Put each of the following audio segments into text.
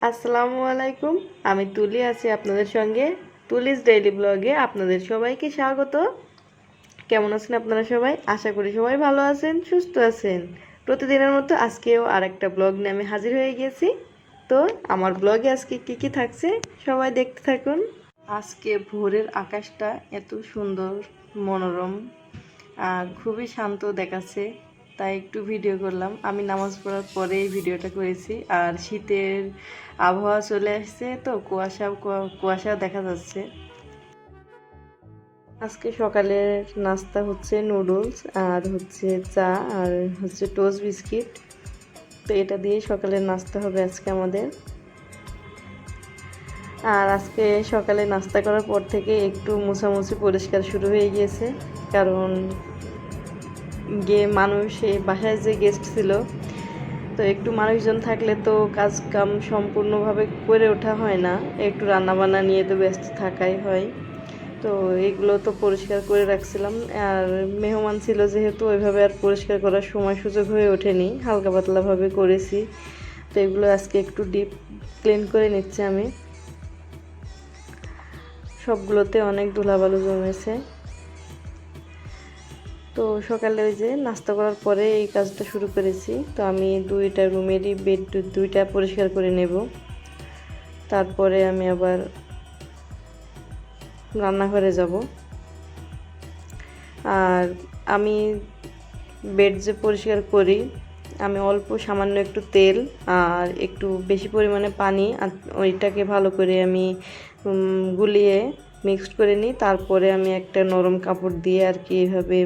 আসসালামু আলাইকুম। আমি তুলি আছি আপনাদের সঙ্গে। তুলিস ডেইলি ব্লগে আপনাদের সবাইকে স্বাগত। কেমন আছেন আপনারা সবাই? আশা করি সবাই ভালো আছেন, সুস্থ আছেন। প্রতিদিনের মতো আজকেও আরেকটা ব্লগ নিয়ে আমি হাজির হয়ে গেছি। তো আমার ব্লগে আজকে কি থাকছে সবাই দেখতে থাকুন। আজকে ভোরের আকাশটা এত সুন্দর, মনোরম আর খুবই শান্ত দেখাচ্ছে, তাই একটু ভিডিও করলাম। আমি নামাজ পড়ার পরে এই ভিডিওটা করেছি। আর শীতের আবহাওয়া চলে আসছে, তো কুয়াশা দেখা যাচ্ছে। আজকে সকালের নাস্তা হচ্ছে নুডলস আর হচ্ছে চা আর হচ্ছে টোস্ট বিস্কিট। তো এটা দিয়ে সকালের নাস্তা হবে আজকে আমাদের। আর আজকে সকালে নাস্তা করার পর থেকে একটু মোছামুছি পরিষ্কার শুরু হয়ে গিয়েছে, কারণ মানুষ এই বাসায় যে গেস্ট ছিল, তো একটু মানুষজন থাকলে তো কাজ কাম সম্পূর্ণভাবে করে ওঠা হয় না, একটু রান্নাবান্না নিয়ে তো ব্যস্ত থাকাই হয়। তো এগুলো তো পরিষ্কার করে রাখছিলাম। আর মেহমান ছিল যেহেতু, ওইভাবে আর পরিষ্কার করার সময় সুযোগ হয়ে ওঠেনি, হালকা পাতলাভাবে করেছি। তো এগুলো আজকে একটু ডিপ ক্লিন করে নিচ্ছি আমি। সবগুলোতে অনেক ধুলাবালু জমেছে। তো সকালে ওই যে নাস্তা করার পরে এই কাজটা শুরু করেছি। তো আমি দুইটা রুমেরই বেড দুইটা পরিষ্কার করে নেব, তারপরে আমি আবার রান্নাঘরে যাব। আর আমি বেড যে পরিষ্কার করি, আমি অল্প সামান্য একটু তেল আর একটু বেশি পরিমাণে পানি, ওইটাকে ভালো করে আমি গুলিয়ে মিক্সড করে নিই। তারপরে আমি একটা নরম কাপড় দিয়ে আর কি এভাবে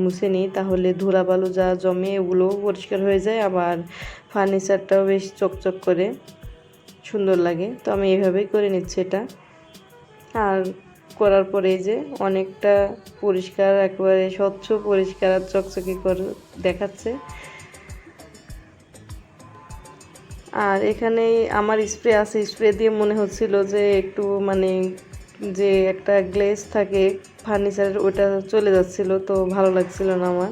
মুছে নিই, তাহলে ধুলাবালু যা জমে ওগুলোও পরিষ্কার হয়ে যায়, আবার ফার্নিচারটাও বেশ চকচক করে সুন্দর লাগে। তো আমি এইভাবেই করে নিচ্ছি এটা। আর করার পরে যে অনেকটা পরিষ্কার, একেবারে স্বচ্ছ পরিষ্কার আর চকচকে করে দেখাচ্ছে। আর এখানে আমার স্প্রে আছে, স্প্রে দিয়ে মনে হচ্ছিল যে একটু যে একটা গ্লেজ থাকে ফার্নিচারের, ওটা চলে যাচ্ছিল, তো ভালো লাগছিল না আমার।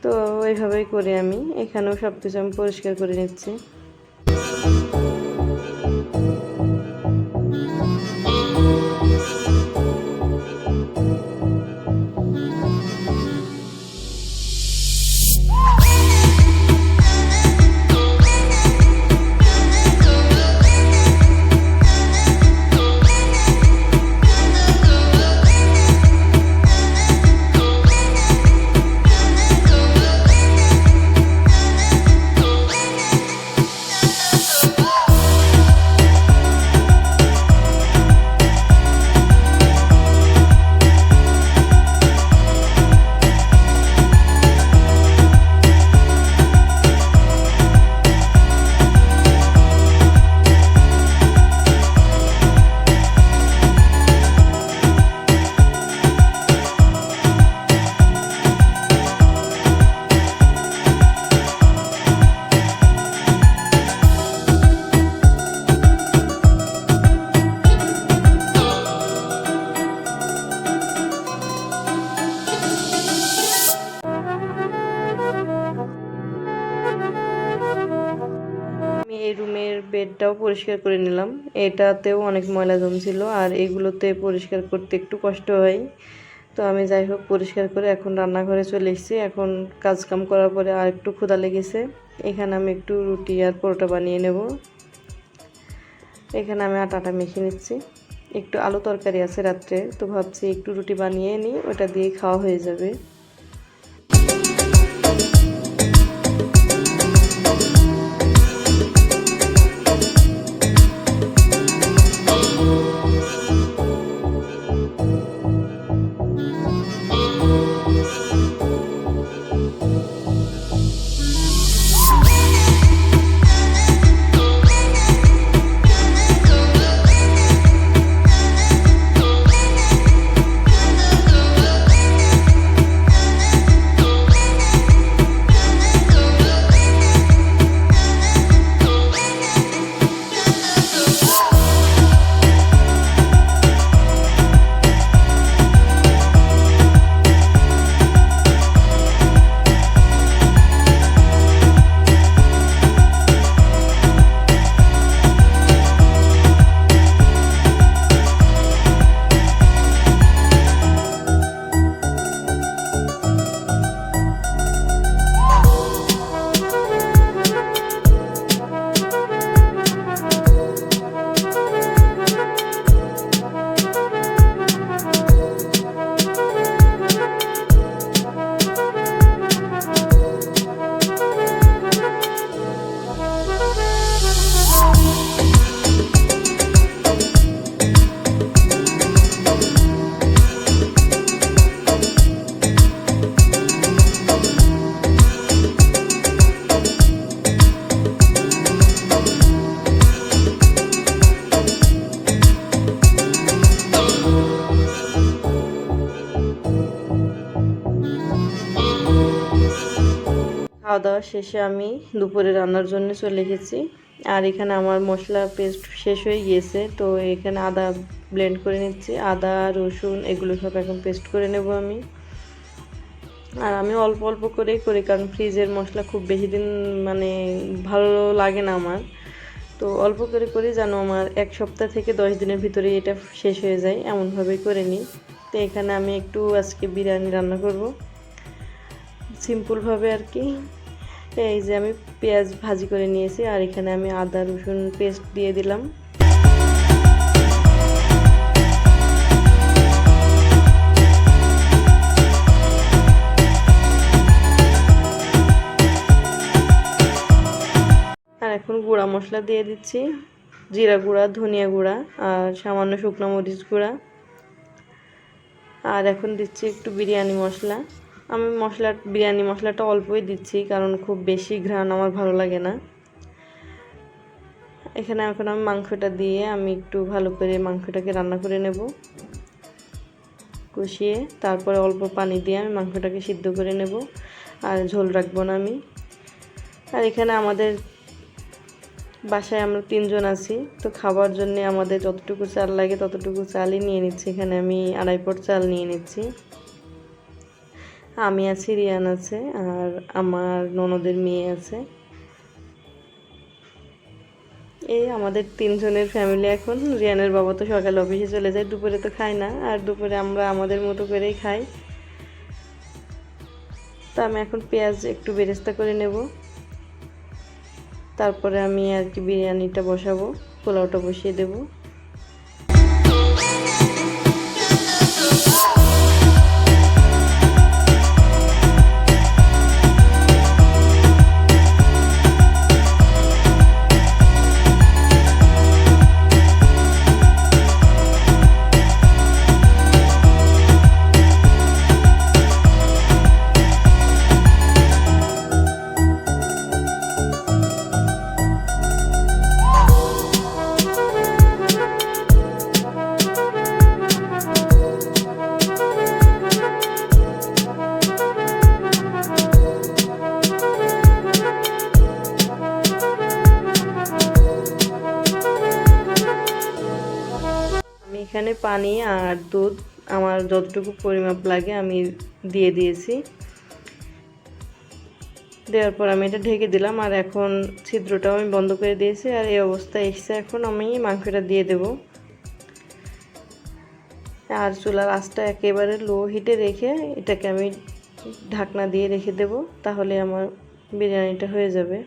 তো এইভাবেই করে আমি এখানেও সব কিছু আমি পরিষ্কার করে নিচ্ছি। এই রুমের বেডটাও পরিষ্কার করে নিলাম। এটাতেও অনেক ময়লা জমছিল, আর এগুলোতে পরিষ্কার করতে একটু কষ্ট হয়। তো আমি যাই হোক পরিষ্কার করে এখন রান্নাঘরে চলে এসেছি। এখন কাজকাম করার পরে আর একটু ক্ষুধা লেগেছে, এখানে আমি একটু রুটি আর পরোটা বানিয়ে নেব। এখানে আমি আটাটা মেখে নিচ্ছি। একটু আলু তরকারি আছে রাত্রে, তো ভাবছি একটু রুটি বানিয়ে নিই, ওটা দিয়ে খাওয়া হয়ে যাবে। খাওয়া দাওয়া শেষে আমি দুপুরে রান্নার জন্য চলে গেছি। আর এখানে আমার মশলা পেস্ট শেষ হয়ে গিয়েছে, তো এখানে আদা ব্লেন্ড করে নিচ্ছি। আদা রসুন এগুলো সব এখন পেস্ট করে নেব আমি। আর আমি অল্প অল্প করেই করি, কারণ ফ্রিজের মশলা খুব বেশি দিন মানে ভালো লাগে না আমার। তো অল্প করে করি যেন আমার 1 সপ্তাহ থেকে 10 দিনের ভিতরে এটা শেষ হয়ে যায়, এমনভাবেই করে নিই। তো এখানে আমি একটু আজকে বিরিয়ানি রান্না করব সিম্পলভাবে আর কি। এই যে আমি পেঁয়াজ ভাজি করে নিয়েছি, আর এখানে আমি আদা রসুন পেস্ট দিয়ে দিলাম। আর এখন গুঁড়া মশলা দিয়ে দিচ্ছি, জিরা গুঁড়া, ধনিয়া গুঁড়া আর সামান্য শুকনো মরিচ গুঁড়া। আর এখন দিচ্ছি একটু বিরিয়ানি মশলা। আমি বিরিয়ানি মশলাটা অল্পই দিচ্ছি, কারণ খুব বেশি ঘ্রাণ আমার ভালো লাগে না। এখানে এখন আমি মাংসটা দিয়ে আমি একটু ভালো করে মাংসটাকে রান্না করে নেব, কষিয়ে। তারপরে অল্প পানি দিয়ে আমি মাংসটাকে সিদ্ধ করে নেব, আর ঝোল রাখবো না আমি। আর এখানে আমাদের বাসায় আমরা 3 জন আছি, তো খাবার জন্য আমাদের যতটুকু চাল লাগে ততটুকু চালই নিয়ে নিচ্ছি। এখানে আমি 2.5 পট চাল নিয়ে নিচ্ছি। আমি আছি, রিয়ান আছে, আর আমার ননদের মেয়ে আছে। এই আমাদের 3 জনের ফ্যামিলি এখন। রিয়ানের বাবা তো সকালে অফিসে চলে যায়, দুপুরে তো খায় না, আর দুপুরে আমরা আমাদের মতো করেই খাই। তো আমি এখন পেঁয়াজ একটু বেরেস্তা করে নেব, তারপরে আমি আর কি বিরিয়ানিটা বসাবো, পোলাওটা বসিয়ে দেব। এখানে পানি আর দুধ আমার যতটুকু পরিমাপ লাগে আমি দিয়ে দিয়েছি। দেওয়ার পর আমি এটা ঢেকে দিলাম, আর এখন ছিদ্রটাও আমি বন্ধ করে দিয়েছি। আর এই অবস্থায় এসে এখন আমি মাংসটা দিয়ে দেব। আর চুলার আঁচটা একেবারে লো হিটে রেখে এটাকে আমি ঢাকনা দিয়ে রেখে দেব, তাহলে আমার বিরিয়ানিটা হয়ে যাবে।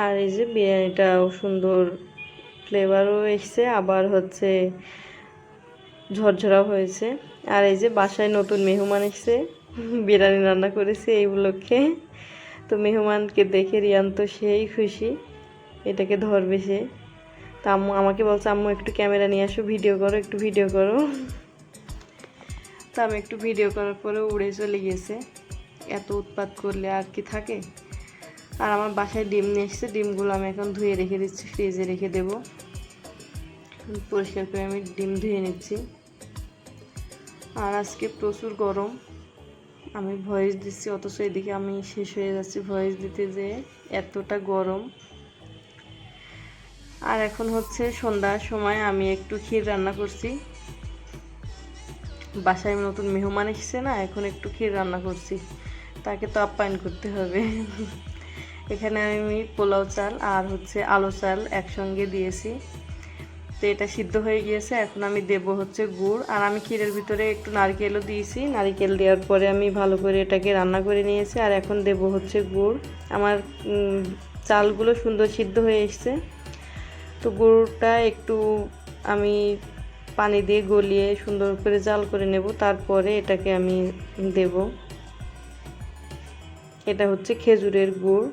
আর এই যে বিরিয়ানিটাও সুন্দর ফ্লেভারও এসছে, আবার হচ্ছে ঝরঝরা হয়েছে। আর এই যে বাসায় নতুন মেহমান এসছে, বিরিয়ানি রান্না করেছি এই উপলক্ষে। তো মেহমানকে দেখে রিয়ান তো সেই খুশি, এটাকে ধরবে সে। তা আম্মু আমাকে বলছে, আম্মু একটু ক্যামেরা নিয়ে আসো, ভিডিও করো, একটু ভিডিও করো। তো আমি একটু ভিডিও করার পরে উড়ে চলে গেছে। এত উৎপাত করলে আর কি থাকে। আর আমার বাসায় ডিম নিয়ে এসেছে, ডিমগুলো আমি এখন ধুয়ে রেখে দিচ্ছি, ফ্রিজে রেখে দেব। পরিষ্কার করে আমি ডিম ধুয়ে নিচ্ছি। আর আজকে প্রচুর গরম, আমি ভয়েস দিচ্ছি অথচ এদিকে আমি শেষ হয়ে যাচ্ছি ভয়েস দিতে, যে এতটা গরম। আর এখন হচ্ছে সন্ধ্যার সময় আমি একটু ক্ষীর রান্না করছি। বাসায় নতুন মেহমান এসেছে না, এখন একটু ক্ষীর রান্না করছি, তাকে তো আপ্যায়ন করতে হবে। এখানে আমি পোলাও চাল আর হচ্ছে আলো চাল একসঙ্গে দিয়েছি। তো এটা সিদ্ধ হয়ে গিয়েছে। এখন আমি দেব হচ্ছে গুড়, আর আমি ক্ষীরের ভিতরে একটু নারকেলও দিয়েছি। নারকেল দেওয়ার পরে আমি ভালো করে এটাকে রান্না করে নিয়েছি। আর এখন দেব হচ্ছে গুড়। আমার চালগুলো সুন্দর সিদ্ধ হয়ে এসছে। তো গুড়টা একটু আমি পানি দিয়ে গলিয়ে সুন্দর করে জাল করে নেব, তারপরে এটাকে আমি দেব। এটা হচ্ছে খেজুরের গুড়।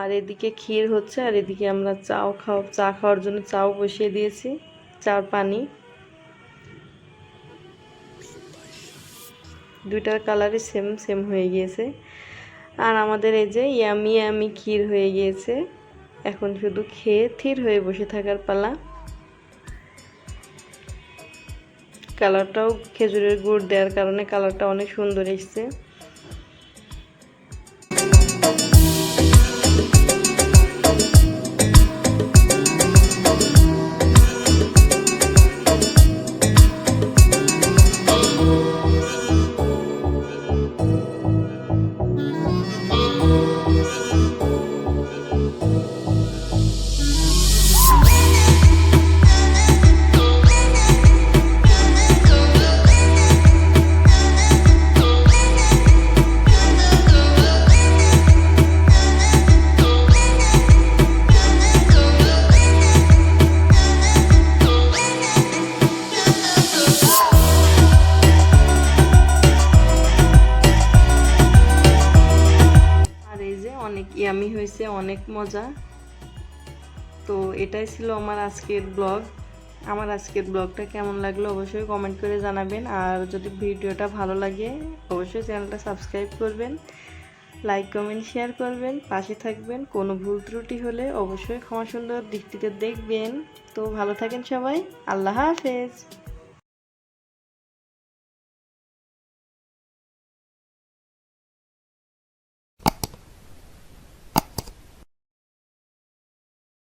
আর এদিকে ক্ষীর হচ্ছে, আর এদিকে আমরা চা খাওয়ার জন্য চাও বসিয়ে দিয়েছি, চার পানি। দুইটার কালারই সেম সেম হয়ে গিয়েছে। আর আমাদের এই যে ইয়ামি ইয়ামি ক্ষীর হয়ে গিয়েছে। এখন শুধু খেয়ে থির হয়ে বসে থাকার পালা। কালারটাও খেজুরের গুড় দেওয়ার কারণে কালারটা অনেক সুন্দর এসছে। অনেক ইয়ামি হয়েছে, অনেক মজা। তো এটাই ছিল আমার আজকের ব্লগ। আমার আজকের ব্লগটা কেমন লাগলো অবশ্যই কমেন্ট করে জানাবেন। আর যদি ভিডিওটা ভালো লাগে অবশ্যই চ্যানেলটা সাবস্ক্রাইব করবেন, লাইক কমেন্ট শেয়ার করবেন, পাশে থাকবেন। কোনো ভুল ত্রুটি হলে অবশ্যই ক্ষমা সুন্দর দৃষ্টিতে দেখবেন। তো ভালো থাকেন সবাই, আল্লাহ হাফেজ।